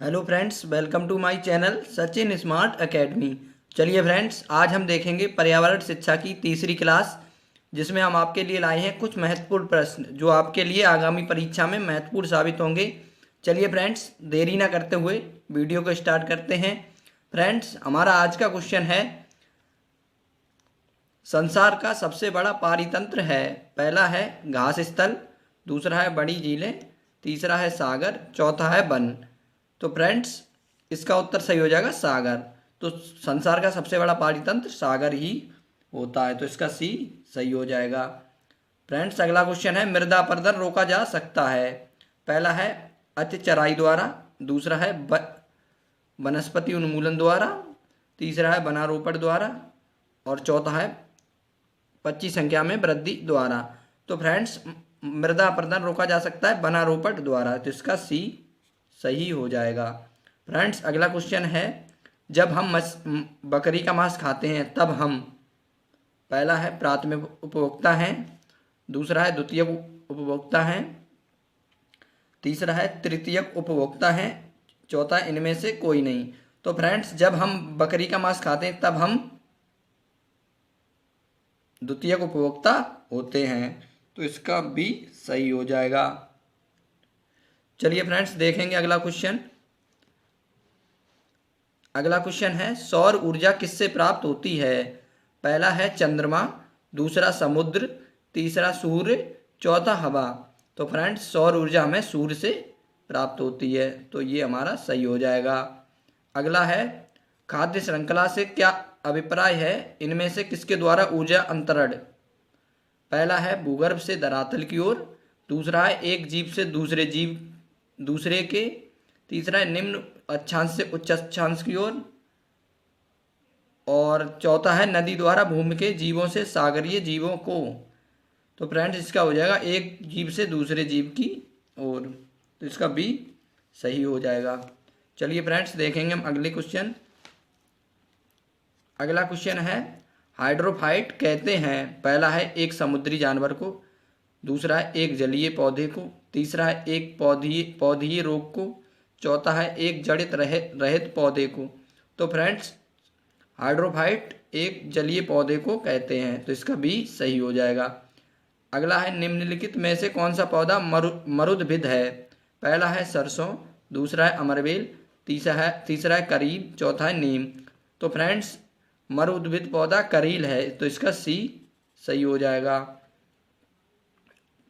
Hello friends, welcome to my channel Sachin smart academy. चलिए friends, आज हम देखेंगे पर्यावरण शिक्षा की तीसरी क्लास, जिसमें हम आपके लिए लाए हैं कुछ महत्वपूर्ण प्रश्न जो आपके लिए आगामी परीक्षा में महत्वपूर्ण साबित होंगे। चलिए फ्रेंड्स, देरी ना करते हुए वीडियो को स्टार्ट करते हैं। फ्रेंड्स, हमारा आज का क्वेश्चन है, संसार का सबसे बड़ा पारितंत्र है। पहला है घास स्थल, दूसरा है बड़ी झीलें, तीसरा है सागर, चौथा है वन। तो फ्रेंड्स, इसका उत्तर सही हो जाएगा सागर। तो संसार का सबसे बड़ा पारितंत्र सागर ही होता है, तो इसका सी सही हो जाएगा। फ्रेंड्स, अगला क्वेश्चन है, मृदा अपरदन रोका जा सकता है। पहला है अति चराई द्वारा, दूसरा है वनस्पति उन्मूलन द्वारा, तीसरा है वनारोपण द्वारा और चौथा है पक्षी संख्या में वृद्धि द्वारा। तो फ्रेंड्स, मृदा अपरदन रोका जा सकता है वनारोपण द्वारा, तो इसका सी सही हो जाएगा। फ्रेंड्स, अगला क्वेश्चन है, जब हम बकरी का मांस खाते हैं तब हम, पहला है प्राथमिक उपभोक्ता हैं, दूसरा है द्वितीयक उपभोक्ता हैं, तीसरा है तृतीयक उपभोक्ता हैं, चौथा इनमें से कोई नहीं। तो फ्रेंड्स, जब हम बकरी का मांस खाते हैं तब हम द्वितीयक उपभोक्ता होते हैं, तो इसका भी सही हो जाएगा। चलिए फ्रेंड्स, देखेंगे अगला क्वेश्चन। अगला क्वेश्चन है, सौर ऊर्जा किससे प्राप्त होती है। पहला है चंद्रमा, दूसरा समुद्र, तीसरा सूर्य, चौथा हवा। तो फ्रेंड्स, सौर ऊर्जा हमें सूर्य से प्राप्त होती है, तो ये हमारा सही हो जाएगा। अगला है, खाद्य श्रृंखला से क्या अभिप्राय है, इनमें से किसके द्वारा ऊर्जा अंतरण। पहला है भूगर्भ से धरातल की ओर, दूसरा है एक जीव से दूसरे के, तीसरा है निम्न अक्षांश से उच्च अक्षांश की ओर और चौथा है नदी द्वारा भूमि के जीवों से सागरीय जीवों को। तो फ्रेंड्स, इसका हो जाएगा एक जीव से दूसरे जीव की ओर, तो इसका भी सही हो जाएगा। चलिए फ्रेंड्स, देखेंगे हम अगले क्वेश्चन। अगला क्वेश्चन है, हाइड्रोफाइट कहते हैं। पहला है एक समुद्री जानवर को, दूसरा है एक जलीय पौधे को, तीसरा है एक पौधीय रोग को, चौथा है एक जड़ित रहित पौधे को। तो फ्रेंड्स, हाइड्रोफाइट एक जलीय पौधे को कहते हैं, तो इसका भी सही हो जाएगा। अगला है, निम्नलिखित में से कौन सा पौधा मरुदभिद है। पहला है सरसों, दूसरा है अमरवेल, तीसरा है करील, चौथा है नीम। तो फ्रेंड्स, मरुदभिद पौधा करील है, तो इसका सी सही हो जाएगा।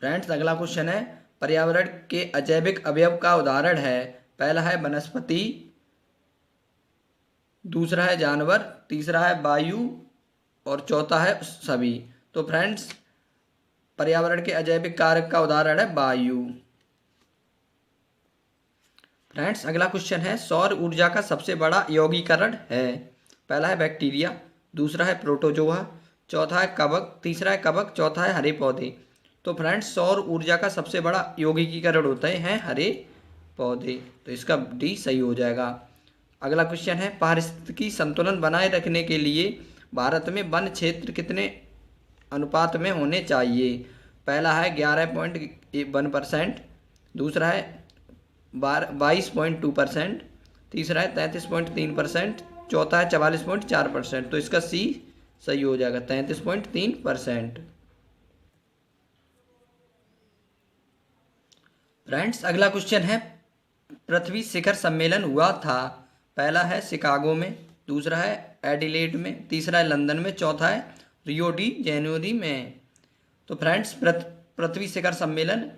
फ्रेंड्स, अगला क्वेश्चन है, पर्यावरण के अजैविक अवयव का उदाहरण है। पहला है वनस्पति, दूसरा है जानवर, तीसरा है वायु और चौथा है सभी। तो फ्रेंड्स, पर्यावरण के अजैविक कारक का उदाहरण है वायु। फ्रेंड्स, अगला क्वेश्चन है, सौर ऊर्जा का सबसे बड़ा यौगिकरण है। पहला है बैक्टीरिया, दूसरा है प्रोटोजोआ, चौथा है कवक, तीसरा है कवक, चौथा है हरे पौधे। तो फ्रेंड्स, सौर ऊर्जा का सबसे बड़ा यौगिकीकरण होते हैं हरे पौधे, तो इसका डी सही हो जाएगा। अगला क्वेश्चन है, पारिस्थितिकी संतुलन बनाए रखने के लिए भारत में वन क्षेत्र कितने अनुपात में होने चाहिए। पहला है 11.1%, दूसरा है 22.2%, तीसरा है 33.3%, चौथा है 44.4%। तो इसका सी सही हो जाएगा, 33.3%। फ्रेंड्स, अगला क्वेश्चन है, पृथ्वी शिखर सम्मेलन हुआ था। पहला है शिकागो में, दूसरा है एडिलेड में, तीसरा है लंदन में, चौथा है रियो डी जेनेरो में। तो फ्रेंड्स, पृथ्वी शिखर सम्मेलन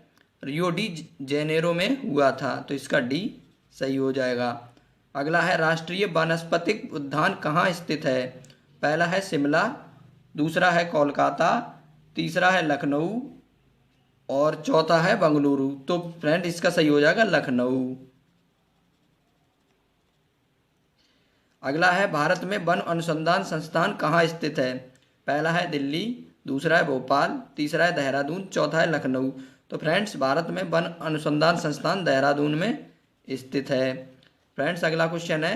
रियो डी जेनेरो में हुआ था, तो इसका डी सही हो जाएगा। अगला है, राष्ट्रीय वानस्पतिक उद्यान कहाँ स्थित है। पहला है शिमला, दूसरा है कोलकाता, तीसरा है लखनऊ और चौथा है बंगलुरु। तो फ्रेंड, इसका सही हो जाएगा लखनऊ। अगला है, भारत में वन अनुसंधान संस्थान कहाँ स्थित है। पहला है दिल्ली, दूसरा है भोपाल, तीसरा है देहरादून, चौथा है लखनऊ। तो फ्रेंड्स, भारत में वन अनुसंधान संस्थान देहरादून में स्थित है। फ्रेंड्स, अगला क्वेश्चन है,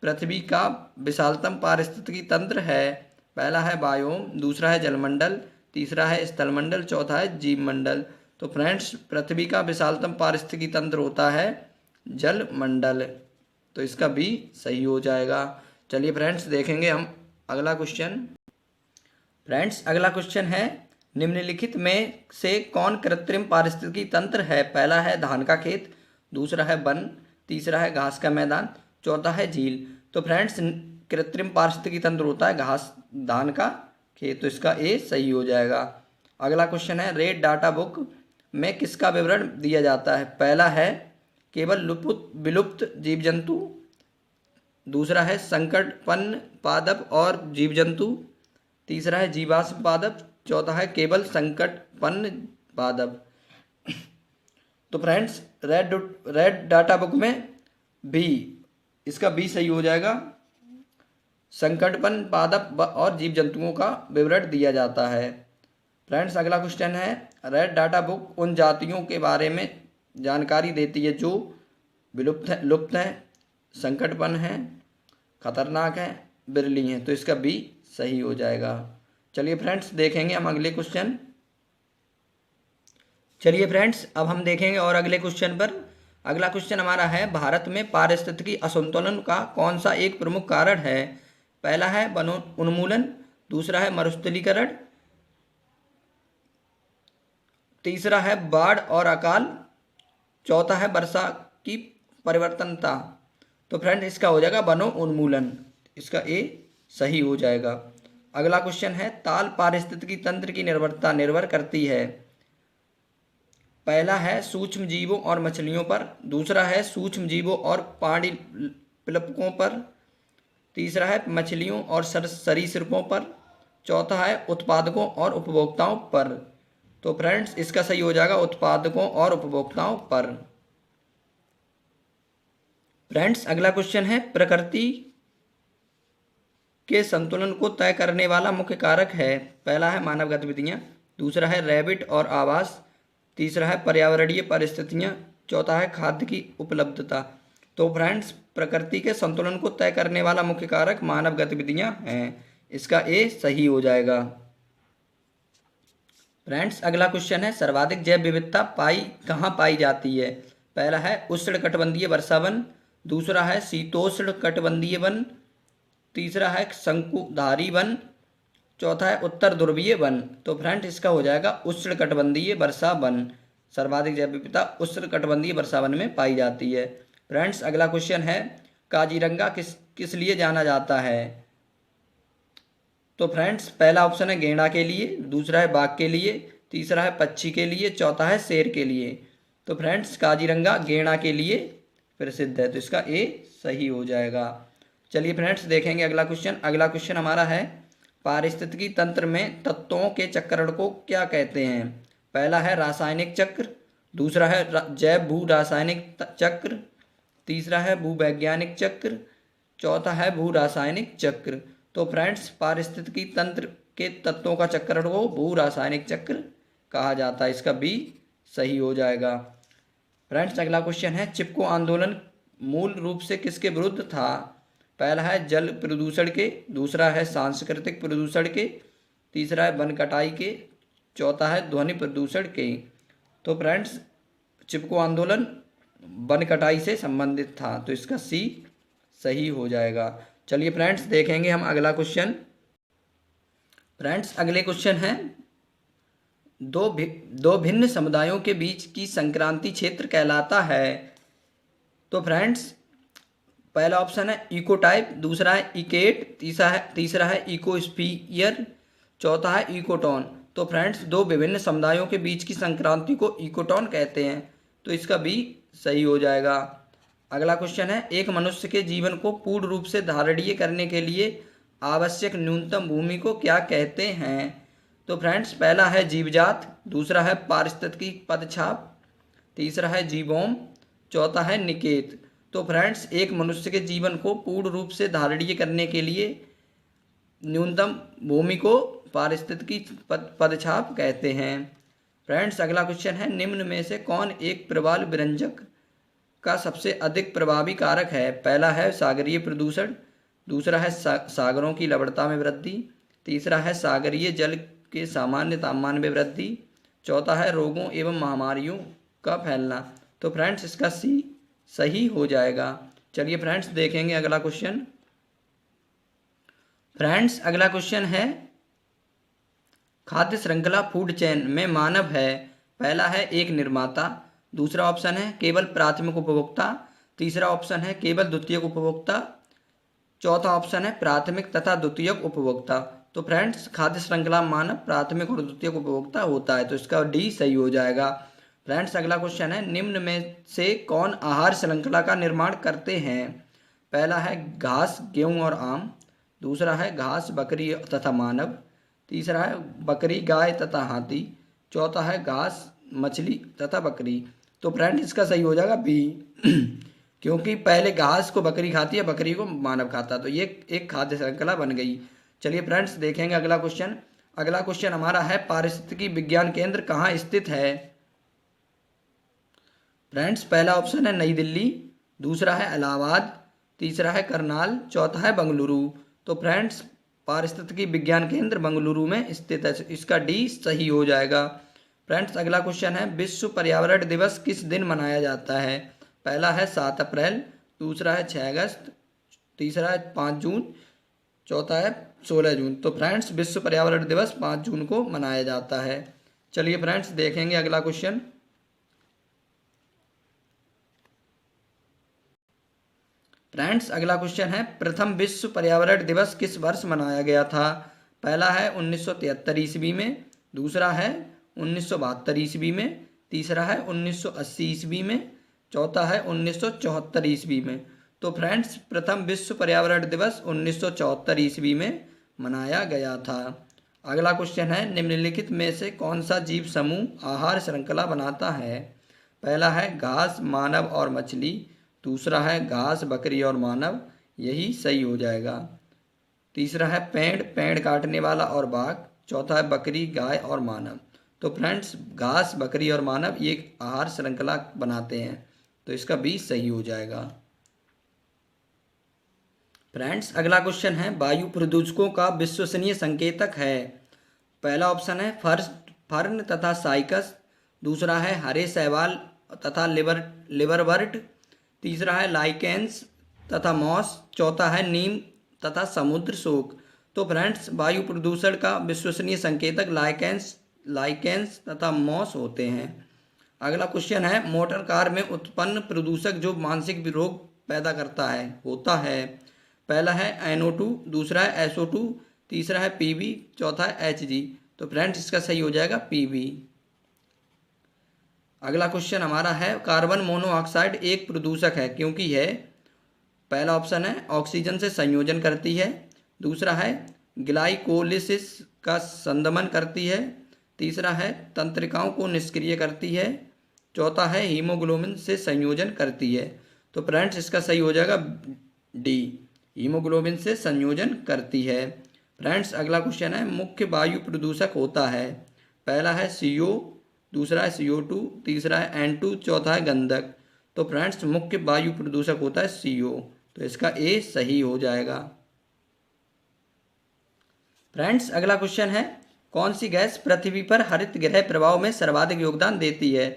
पृथ्वी का विशालतम पारिस्थितिकी तंत्र है। पहला है बायोम, दूसरा है जलमंडल, तीसरा है स्थलमंडल, चौथा है जीवमंडल। तो फ्रेंड्स, पृथ्वी का विशालतम पारिस्थितिकी तंत्र होता है जलमंडल। तो इसका बी सही हो जाएगा। चलिए फ्रेंड्स देखेंगे हम अगला क्वेश्चन। फ्रेंड्स अगला क्वेश्चन है, निम्नलिखित में से कौन कृत्रिम पारिस्थितिकी तंत्र है? पहला है धान का खेत, दूसरा है वन, तीसरा है घास का मैदान, चौथा है झील। तो फ्रेंड्स कृत्रिम पारिस्थितिकी तंत्र होता है घास धान का खेत, तो इसका ए सही हो जाएगा। अगला क्वेश्चन है, रेड डाटा बुक में किसका विवरण दिया जाता है? पहला है केवल विलुप्त जीव जंतु, दूसरा है संकटपन्न पादप और जीव जंतु, तीसरा है जीवाश्म पादप, चौथा है केवल संकटपन्न पादप। तो फ्रेंड्स रेड डाटा बुक में बी, इसका बी सही हो जाएगा। संकटपन्न पादप और जीव जंतुओं का विवरण दिया जाता है। फ्रेंड्स अगला क्वेश्चन है, रेड डाटा बुक उन जातियों के बारे में जानकारी देती है जो लुप्त हैं, संकटपन्न हैं, खतरनाक हैं, बिरली हैं। तो इसका बी सही हो जाएगा। चलिए फ्रेंड्स देखेंगे हम अगले क्वेश्चन। चलिए फ्रेंड्स अब हम देखेंगे और अगले क्वेश्चन पर। अगला क्वेश्चन हमारा है, भारत में पारिस्थितिकी असंतुलन का कौन सा एक प्रमुख कारण है? पहला है वन उन्मूलन, दूसरा है मरुस्थलीकरण, तीसरा है बाढ़ और अकाल, चौथा है वर्षा की परिवर्तनता। तो फ्रेंड इसका हो जाएगा वनो उन्मूलन, इसका ए सही हो जाएगा। अगला क्वेश्चन है, ताल पारिस्थितिकी तंत्र की निर्भरता निर्भर करती है? पहला है सूक्ष्म जीवों और मछलियों पर, दूसरा है सूक्ष्म जीवों और पानी प्लवकों पर, तीसरा है मछलियों और सरीसृपों पर, चौथा है उत्पादकों और उपभोक्ताओं पर। तो फ्रेंड्स इसका सही हो जाएगा उत्पादकों और उपभोक्ताओं पर। फ्रेंड्स अगला क्वेश्चन है, प्रकृति के संतुलन को तय करने वाला मुख्य कारक है? पहला है मानव गतिविधियां, दूसरा है रैबिट और आवास, तीसरा है पर्यावरणीय परिस्थितियां, चौथा है खाद्य की उपलब्धता। तो फ्रेंड्स प्रकृति के संतुलन को तय करने वाला मुख्य कारक मानव गतिविधियां हैं, इसका ए सही हो जाएगा। फ्रेंड्स अगला क्वेश्चन है, सर्वाधिक जैव विविधता कहाँ पाई जाती है? पहला है उष्णकटिबंधीय वर्षा वन, दूसरा है शीतोष्ण कटिबंधीय वन, तीसरा है शंकुधारी वन, चौथा है उत्तर ध्रुवीय वन। तो फ्रेंड्स इसका हो जाएगा उष्णकटिबंधीय वर्षा वन। सर्वाधिक जैव विविधता उष्णकटिबंधीय वर्षा वन में पाई जाती है। फ्रेंड्स अगला क्वेश्चन है, काजीरंगा किस लिए जाना जाता है? तो फ्रेंड्स पहला ऑप्शन है गेंडा के लिए, दूसरा है बाघ के लिए, तीसरा है पक्षी के लिए, चौथा है शेर के लिए। तो फ्रेंड्स काजीरंगा गेंडा के लिए प्रसिद्ध है, तो इसका ए सही हो जाएगा। चलिए फ्रेंड्स देखेंगे अगला क्वेश्चन। अगला क्वेश्चन हमारा है, पारिस्थितिकी तंत्र में तत्वों के चक्रण को क्या कहते हैं? पहला है रासायनिक चक्र, दूसरा है जैव भू रासायनिक चक्र, तीसरा है भूवैज्ञानिक चक्र, चौथा है भू रासायनिक चक्र। तो फ्रेंड्स पारिस्थितिकी तंत्र के तत्वों का चक्रण को भू रासायनिक चक्र कहा जाता है, इसका बी सही हो जाएगा। फ्रेंड्स अगला क्वेश्चन है, चिपको आंदोलन मूल रूप से किसके विरुद्ध था? पहला है जल प्रदूषण के, दूसरा है सांस्कृतिक प्रदूषण के, तीसरा है वन कटाई के, चौथा है ध्वनि प्रदूषण के। तो फ्रेंड्स चिपको आंदोलन वन कटाई से संबंधित था, तो इसका सी सही हो जाएगा। चलिए फ्रेंड्स देखेंगे हम अगला क्वेश्चन। फ्रेंड्स अगले क्वेश्चन है, दो भिन्न समुदायों के बीच की संक्रांति क्षेत्र कहलाता है? तो फ्रेंड्स पहला ऑप्शन है इकोटाइप, दूसरा है इकेट, तीसरा है इकोस्फीयर, चौथा है इकोटोन। तो फ्रेंड्स दो विभिन्न समुदायों के बीच की संक्रांति को इकोटोन कहते हैं, तो इसका भी सही हो जाएगा। अगला क्वेश्चन है, एक मनुष्य के जीवन को पूर्ण रूप से धारणीय करने के लिए आवश्यक न्यूनतम भूमि को क्या कहते हैं? तो फ्रेंड्स पहला है जीवजात, दूसरा है पारिस्थितिकी पदछाप, तीसरा है जीवोम, चौथा है निकेत। तो फ्रेंड्स एक मनुष्य के जीवन को पूर्ण रूप से धारणीय करने के लिए न्यूनतम भूमि को पारिस्थितिकी पदछाप कहते हैं। फ्रेंड्स अगला क्वेश्चन है, निम्न में से कौन एक प्रबल विरंजक का सबसे अधिक प्रभावी कारक है? पहला है सागरीय प्रदूषण, दूसरा है सागरों की लवणता में वृद्धि, तीसरा है सागरीय जल के सामान्य तापमान में वृद्धि, चौथा है रोगों एवं महामारियों का फैलना। तो फ्रेंड्स इसका सी सही हो जाएगा। चलिए फ्रेंड्स देखेंगे अगला क्वेश्चन। फ्रेंड्स अगला क्वेश्चन है खाद्य श्रृंखला फूड चेन में मानव है। पहला है एक निर्माता, दूसरा ऑप्शन है केवल प्राथमिक उपभोक्ता, तीसरा ऑप्शन है केवल द्वितीयक उपभोक्ता, चौथा ऑप्शन है प्राथमिक तथा द्वितीयक उपभोक्ता। तो फ्रेंड्स खाद्य श्रृंखला मानव प्राथमिक और द्वितीयक उपभोक्ता होता है, तो इसका डी सही हो जाएगा। फ्रेंड्स अगला क्वेश्चन है निम्न में से कौन आहार श्रृंखला का निर्माण करते हैं। पहला है घास गेहूं और आम, दूसरा है घास बकरी तथा मानव, तीसरा है बकरी गाय तथा हाथी, चौथा है घास मछली तथा बकरी। तो फ्रेंड इसका सही हो जाएगा बी क्योंकि पहले घास को बकरी खाती है, बकरी को मानव खाता, तो ये एक खाद्य श्रृंखला बन गई। चलिए फ्रेंड्स देखेंगे अगला क्वेश्चन। अगला क्वेश्चन हमारा है पारिस्थितिकी विज्ञान केंद्र कहाँ स्थित है। फ्रेंड्स पहला ऑप्शन है नई दिल्ली, दूसरा है इलाहाबाद, तीसरा है करनाल, चौथा है बंगलुरु। तो फ्रेंड्स पारिस्थितिकी विज्ञान केंद्र बंगलुरु में स्थित है, इसका डी सही हो जाएगा। फ्रेंड्स अगला क्वेश्चन है विश्व पर्यावरण दिवस किस दिन मनाया जाता है। पहला है 7 अप्रैल, दूसरा है 6 अगस्त, तीसरा है 5 जून, चौथा है 16 जून। तो फ्रेंड्स विश्व पर्यावरण दिवस 5 जून को मनाया जाता है। चलिए फ्रेंड्स देखेंगे अगला क्वेश्चन। फ्रेंड्स अगला क्वेश्चन है प्रथम विश्व पर्यावरण दिवस किस वर्ष मनाया गया था। पहला है 1973 ईस्वी में, दूसरा है 1972 ईस्वी में, तीसरा है 1980 ईस्वी में, चौथा है 1974 ईस्वी में। तो फ्रेंड्स प्रथम विश्व पर्यावरण दिवस 1974 ईस्वी में मनाया गया था। अगला क्वेश्चन है निम्नलिखित में से कौन सा जीव समूह आहार श्रृंखला बनाता है। पहला है घास मानव और मछली, दूसरा है घास बकरी और मानव, यही सही हो जाएगा। तीसरा है पेड़ काटने वाला और बाघ, चौथा है बकरी गाय और मानव। तो फ्रेंड्स घास बकरी और मानव ये आहार श्रृंखला बनाते हैं, तो इसका बी सही हो जाएगा। फ्रेंड्स अगला क्वेश्चन है वायु प्रदूषकों का विश्वसनीय संकेतक है। पहला ऑप्शन है फर्न तथा साइकस, दूसरा है हरे शैवाल तथा लिवरवर्ट, तीसरा है लाइकेंस तथा मॉस, चौथा है नीम तथा समुद्र शोक। तो फ्रेंड्स वायु प्रदूषण का विश्वसनीय संकेतक लाइकेंस तथा मॉस होते हैं। अगला क्वेश्चन है मोटर कार में उत्पन्न प्रदूषक जो मानसिक रोग पैदा करता है होता है। पहला है NO2, दूसरा है SO2, तीसरा है PV, चौथा है HG। तो फ्रेंड्स इसका सही हो जाएगा PV। अगला क्वेश्चन हमारा है कार्बन मोनोऑक्साइड एक प्रदूषक है क्योंकि यह, पहला ऑप्शन है ऑक्सीजन से संयोजन करती है, दूसरा है ग्लाइकोलिसिस का संदमन करती है, तीसरा है तंत्रिकाओं को निष्क्रिय करती है, चौथा है हीमोग्लोबिन से संयोजन करती है। तो फ्रेंड्स इसका सही हो जाएगा डी, हीमोग्लोबिन से संयोजन करती है। फ्रेंड्स अगला क्वेश्चन है मुख्य वायु प्रदूषक होता है। पहला है CO, दूसरा है CO2, तीसरा है N2, चौथा है गंधक। तो फ्रेंड्स मुख्य वायु प्रदूषक होता है CO, तो इसका ए सही हो जाएगा। फ्रेंड्स अगला क्वेश्चन है कौन सी गैस पृथ्वी पर हरित गृह प्रभाव में सर्वाधिक योगदान देती है।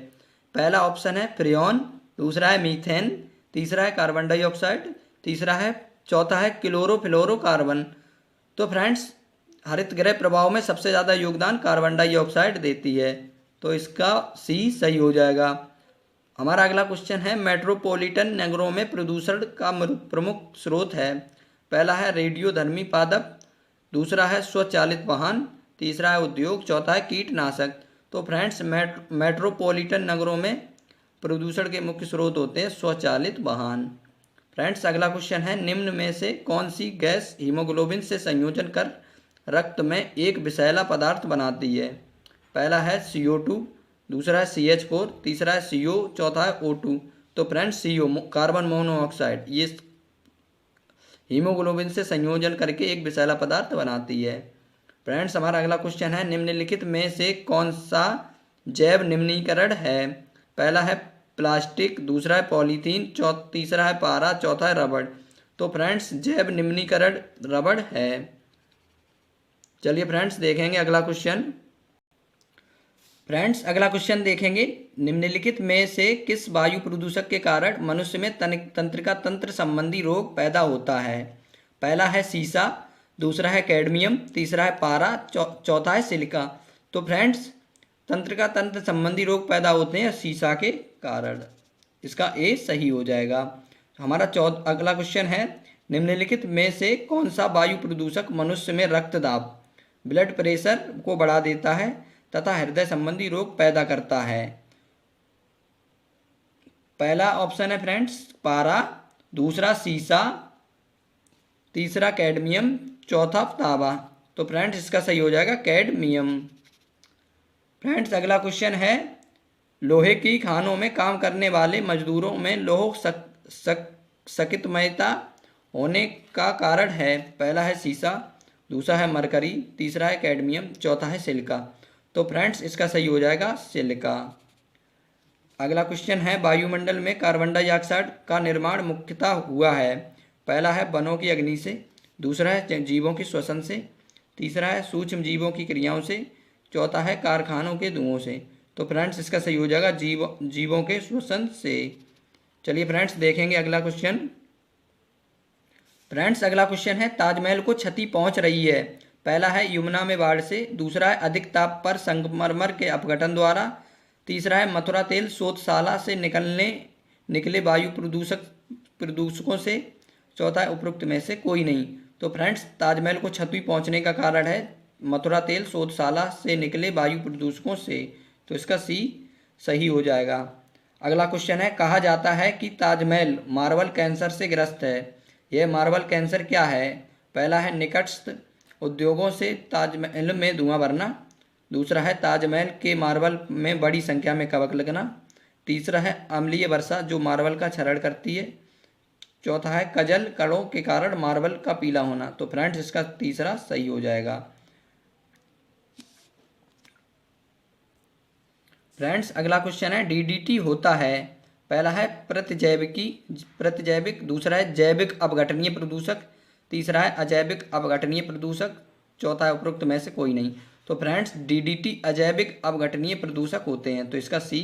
पहला ऑप्शन है फ्रियोन, दूसरा है मीथेन, तीसरा है कार्बन डाइऑक्साइड, चौथा है क्लोरोफ्लोरोकार्बन। तो फ्रेंड्स हरित गृह प्रभाव में सबसे ज़्यादा योगदान कार्बन डाइऑक्साइड देती है, तो इसका सी सही हो जाएगा। हमारा अगला क्वेश्चन है मेट्रोपॉलिटन नगरों में प्रदूषण का प्रमुख स्रोत है। पहला है रेडियोधर्मी पादप, दूसरा है स्वचालित वाहन, तीसरा है उद्योग, चौथा है कीटनाशक। तो फ्रेंड्स मेट्रोपॉलिटन नगरों में प्रदूषण के मुख्य स्रोत होते हैं स्वचालित वाहन। फ्रेंड्स अगला क्वेश्चन है निम्न में से कौन सी गैस हीमोग्लोबिन से संयोजन कर रक्त में एक विषैला पदार्थ बनाती है। पहला है CO2, दूसरा है CH4, तीसरा है CO, चौथा है O2। तो फ्रेंड्स CO कार्बन मोनोऑक्साइड ये हीमोग्लोबिन से संयोजन करके एक विषैला पदार्थ बनाती है। फ्रेंड्स हमारा अगला क्वेश्चन है निम्नलिखित में से कौन सा जैव निम्नीकरण है। पहला है प्लास्टिक, दूसरा है पॉलीथीन, तीसरा है पारा, चौथा है रबड़। तो फ्रेंड्स जैव निम्नीकरण रबड़ है। चलिए फ्रेंड्स देखेंगे अगला क्वेश्चन। फ्रेंड्स अगला क्वेश्चन देखेंगे, निम्नलिखित में से किस वायु प्रदूषक के कारण मनुष्य में तंत्रिका तंत्र संबंधी रोग पैदा होता है? पहला है सीसा, दूसरा है कैडमियम, तीसरा है पारा, चौथा है सिलिका। तो फ्रेंड्स तंत्रिका तंत्र संबंधी रोग पैदा होते हैं सीसा के कारण, इसका ए सही हो जाएगा। हमारा अगला क्वेश्चन है, निम्नलिखित में से कौन सा वायु प्रदूषक मनुष्य में रक्तदाब, ब्लड प्रेशर को बढ़ा देता है तथा हृदय संबंधी रोग पैदा करता है? पहला ऑप्शन है फ्रेंड्स पारा, दूसरा सीसा, तीसरा कैडमियम, चौथा तांबा। तो फ्रेंड्स इसका सही हो जाएगा कैडमियम। फ्रेंड्स अगला क्वेश्चन है, लोहे की खानों में काम करने वाले मजदूरों में लौह सकितमयता होने का कारण है? पहला है सीसा, दूसरा है मरकरी, तीसरा है कैडमियम, चौथा है सिलिका। तो फ्रेंड्स इसका सही हो जाएगा सिलिका। अगला क्वेश्चन है, वायुमंडल में कार्बन डाइऑक्साइड का निर्माण मुख्यतः हुआ है? पहला है वनों की अग्नि से, दूसरा है जीवों के श्वसन से, तीसरा है सूक्ष्म जीवों की क्रियाओं से, चौथा है कारखानों के धुओं से। तो फ्रेंड्स इसका सही हो जाएगा जीवों के श्वसन से। चलिए फ्रेंड्स देखेंगे अगला क्वेश्चन। फ्रेंड्स अगला क्वेश्चन है, ताजमहल को क्षति पहुंच रही है? पहला है यमुना में बाढ़ से, दूसरा है अधिक ताप पर संगमरमर के अपघटन द्वारा, तीसरा है मथुरा तेल शोधशाला से निकले वायु प्रदूषकों से, चौथा है उपरोक्त में से कोई नहीं। तो फ्रेंड्स ताजमहल को क्षति पहुंचने का कारण है मथुरा तेल शोधशाला से निकले वायु प्रदूषकों से। तो इसका सी सही हो जाएगा। अगला क्वेश्चन है, कहा जाता है कि ताजमहल मार्बल कैंसर से ग्रस्त है। यह मार्बल कैंसर क्या है? पहला है निकटस्थ उद्योगों से ताजमहल में धुआं भरना, दूसरा है ताजमहल के मार्बल में बड़ी संख्या में कवक लगना, तीसरा है अम्लीय वर्षा जो मार्बल का क्षरण करती है, चौथा है कजल कणों के कारण मार्बल का पीला होना। तो फ्रेंड्स इसका तीसरा सही हो जाएगा। फ्रेंड्स अगला क्वेश्चन है, डीडीटी होता है? पहला है प्रतिजैविक, दूसरा है जैविक अपघटनीय प्रदूषक, तीसरा है अजैविक अपघटनीय प्रदूषक, चौथा है उपरोक्त में से कोई नहीं। तो फ्रेंड्स डीडीटी अजैविक अपघटनीय प्रदूषक होते हैं। तो इसका सी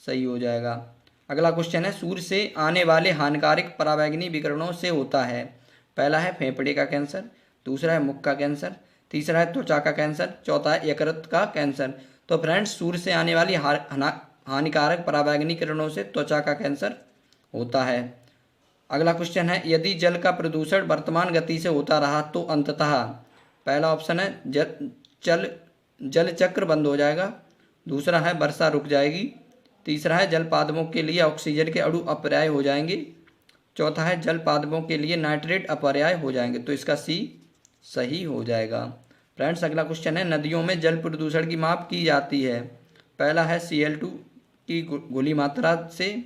सही हो जाएगा। अगला क्वेश्चन है, सूर्य से आने वाले हानिकारक पराबैंगनी विकिरणों से होता है? पहला है फेफड़े का कैंसर, दूसरा है मुख का कैंसर, तीसरा है त्वचा का कैंसर, चौथा है यकृत का कैंसर। तो फ्रेंड्स सूर्य से आने वाली हानिकारक पराबैंगनी किरणों से त्वचा का कैंसर होता है। अगला क्वेश्चन है, यदि जल का प्रदूषण वर्तमान गति से होता रहा तो अंततः, पहला ऑप्शन है जल चक्र बंद हो जाएगा, दूसरा है वर्षा रुक जाएगी, तीसरा है जल पादपों के लिए ऑक्सीजन के अणु अपर्याय हो जाएंगे, चौथा है जल पादपों के लिए नाइट्रेट अपर्याय हो जाएंगे। तो इसका सी सही हो जाएगा। फ्रेंड्स अगला क्वेश्चन है, नदियों में जल प्रदूषण की माप की जाती है? पहला है Cl2 की घुली मात्रा से,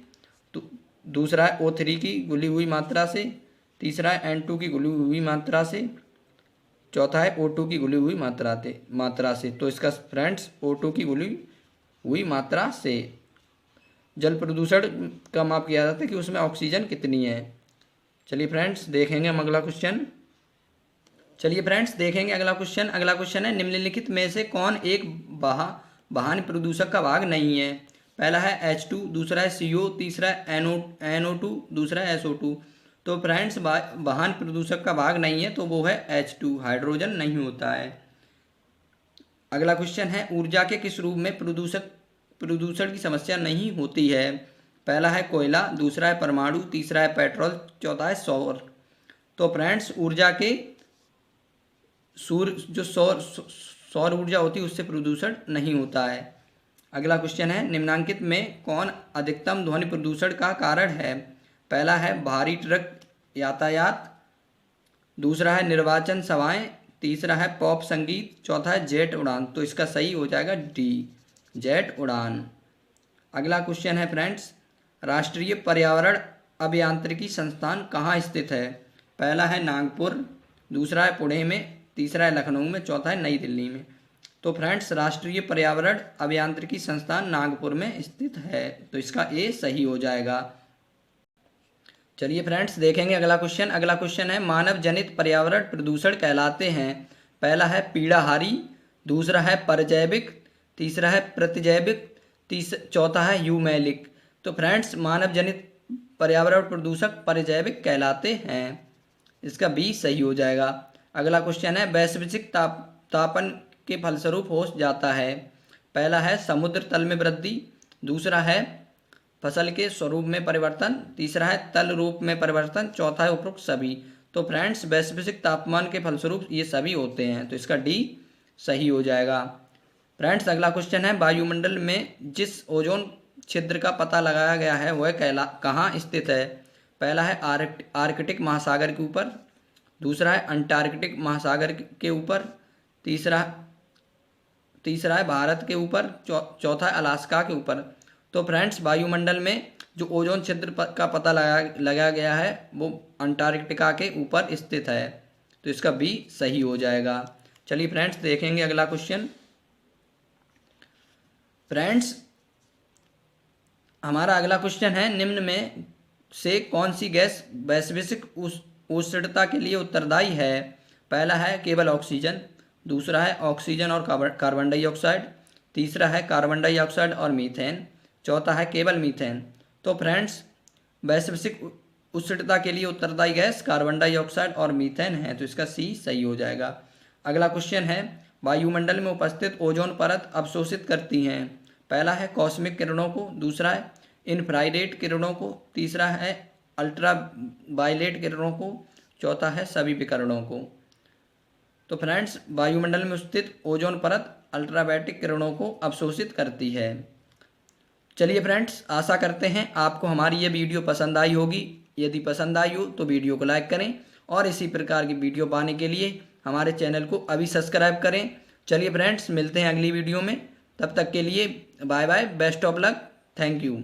दूसरा है O3 की घुली हुई मात्रा से, तीसरा है N2 की घुली हुई मात्रा से, चौथा है O2 की घुली हुई मात्रा से। तो इसका फ्रेंड्स O2 की घुली हुई मात्रा से जल प्रदूषण का माप किया जाता है कि उसमें ऑक्सीजन कितनी है। चलिए फ्रेंड्स देखेंगे हम अगला क्वेश्चन। अगला क्वेश्चन है, निम्नलिखित में से कौन एक वाहन प्रदूषक का भाग नहीं है? पहला है H2, दूसरा है CO, तीसरा है NO2, दूसरा है SO2। तो फ्रेंड्स वाहन प्रदूषक का भाग नहीं है तो वो है H2, हाइड्रोजन नहीं होता है। अगला क्वेश्चन है, ऊर्जा के किस रूप में प्रदूषण की समस्या नहीं होती है? पहला है कोयला, दूसरा है परमाणु, तीसरा है पेट्रोल, चौथा है सौर। तो फ्रेंड्स ऊर्जा के सौर ऊर्जा होती है उससे प्रदूषण नहीं होता है। अगला क्वेश्चन है, निम्नांकित में कौन अधिकतम ध्वनि प्रदूषण का कारण है? पहला है भारी ट्रक यातायात, दूसरा है निर्वाचन सभाएं, तीसरा है पॉप संगीत, चौथा है जेट उड़ान। तो इसका सही हो जाएगा डी, जेट उड़ान। अगला क्वेश्चन है फ्रेंड्स, राष्ट्रीय पर्यावरण अभियांत्रिकी संस्थान कहाँ स्थित है? पहला है नागपुर, दूसरा है पुणे में, तीसरा है लखनऊ में, चौथा है नई दिल्ली में। तो फ्रेंड्स राष्ट्रीय पर्यावरण अभियांत्रिकी संस्थान नागपुर में स्थित है। तो इसका ए सही हो जाएगा। चलिए फ्रेंड्स देखेंगे अगला क्वेश्चन है, मानव जनित पर्यावरण प्रदूषण कहलाते हैं? पहला है पीड़ाहारी, दूसरा है परजैविक, तीसरा है प्रतिजैविक, चौथा है यूमेलिक। तो फ्रेंड्स मानव जनित पर्यावरण प्रदूषक परिजैविक कहलाते हैं। इसका बी सही हो जाएगा। अगला क्वेश्चन है वैश्विक तापन के फलस्वरूप हो जाता है। पहला है समुद्र तल में वृद्धि, दूसरा है फसल के स्वरूप में परिवर्तन, तीसरा है तल रूप में परिवर्तन, चौथा है उपरोक्त सभी। तो फ्रेंड्स वैश्विक तापमान के फलस्वरूप ये सभी होते हैं, तो इसका डी सही हो जाएगा। फ्रेंड्स अगला क्वेश्चन है वायुमंडल में जिस ओजोन छिद्र का पता लगाया गया है वह कहाँ स्थित है। पहला है आर्कटिक महासागर के ऊपर, दूसरा है अंटार्कटिक महासागर के ऊपर, तीसरा है भारत के ऊपर, चौथा है अलास्का के ऊपर। तो फ्रेंड्स वायुमंडल में जो ओजोन छिद्र का पता लगाया गया है वो अंटार्कटिका के ऊपर स्थित है, तो इसका बी सही हो जाएगा। चलिए फ्रेंड्स देखेंगे अगला क्वेश्चन। फ्रेंड्स हमारा अगला क्वेश्चन है निम्न में से कौन सी गैस वैश्विक उष्णता के लिए उत्तरदायी है। पहला है केवल ऑक्सीजन, दूसरा है ऑक्सीजन और कार्बन डाइऑक्साइड, तीसरा है कार्बन डाइऑक्साइड और मीथेन, चौथा है केवल मीथेन। तो फ्रेंड्स वैश्विक उष्णता के लिए उत्तरदायी गैस कार्बन डाइऑक्साइड और मीथेन है, तो इसका सी सही हो जाएगा। अगला क्वेश्चन है वायुमंडल में उपस्थित ओजोन परत अवशोषित करती हैं। पहला है कॉस्मिक किरणों को, दूसरा है इन्फ्रारेड किरणों को, तीसरा है अल्ट्रा वायलेट किरणों को, चौथा है सभी विकिरणों को। तो फ्रेंड्स वायुमंडल में स्थित ओजोन परत अल्ट्रावायलेट किरणों को अवशोषित करती है। चलिए फ्रेंड्स आशा करते हैं आपको हमारी ये वीडियो पसंद आई होगी। यदि पसंद आई हो तो वीडियो को लाइक करें और इसी प्रकार की वीडियो पाने के लिए हमारे चैनल को अभी सब्सक्राइब करें। चलिए फ्रेंड्स मिलते हैं अगली वीडियो में, तब तक के लिए bye bye, best of luck, thank you.